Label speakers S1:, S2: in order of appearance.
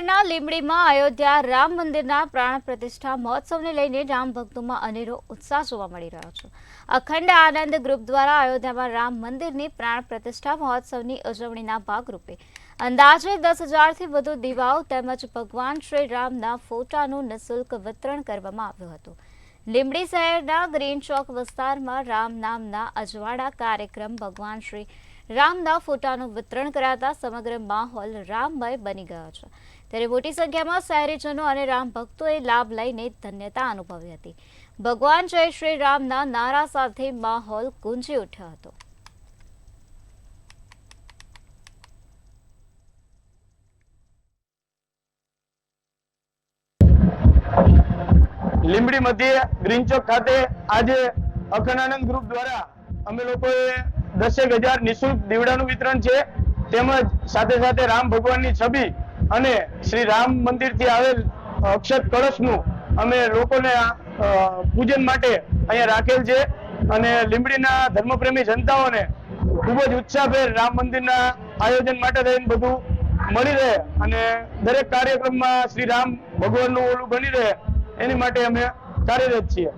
S1: શહેરના લીંબડીમાં અયોધ્યા રામ મંદિરના પ્રાણ પ્રતિષ્ઠા મહોત્સવને લઈને રામ ભક્તોમાં અનેરો ઉત્સાહ જોવા મળી રહ્યો છે। અખંડ આનંદ ગ્રુપ દ્વારા અયોધ્યામાં રામ મંદિરની પ્રાણ પ્રતિષ્ઠા મહોત્સવની ઉજવણીના ભાગરૂપે અંદાજે 10,000થી વધુ દીવાઓ તેમજ ભગવાન શ્રી રામના ફોટાનું નિઃશુલ્ક વિતરણ કરવામાં આવ્યું હતું। લીંબડી શહેરના ગ્રીન ચોક વિસ્તારમાં રામ નામના અજવાળા કાર્યક્રમ ભગવાન શ્રી રામના ફોટાનું વિતરણ કરાતા સમગ્ર માહોલ રામમય બની ગયો છે। ત્યારે મોટી સંખ્યામાં શહેરીજનો અને રામ ભક્તોએ લાભ લઈને ધન્યતા અનુભવી હતી। ભગવાન જય શ્રી રામના નારા સાથે માહોલ ગુંજી ઉઠ્યો હતો।
S2: લીંબડી મધ્ય ગ્રીન ચોક ખાતે આજે અખંડ આનંદ ગ્રુપ દ્વારા અમે લોકોએ 10,000 નિઃશુલ્ક દીવડાનું વિતરણ છે, તેમજ સાથે સાથે રામ ભગવાનની છબી અને શ્રી રામ મંદિરથી આવેલ અક્ષત કળશનું અમે લોકોને પૂજન માટે અહીંયા રાખેલ છે અને લીંબડીના ધર્મપ્રેમી જનતાઓને ખૂબ જ ઉત્સાહભેર રામ મંદિરના આયોજન માટે થઈને બધું મળી રહે અને દરેક કાર્યક્રમમાં શ્રી રામ ભગવાનનું ઓલું બની રહે એની માટે અમે કાર્યરત છીએ।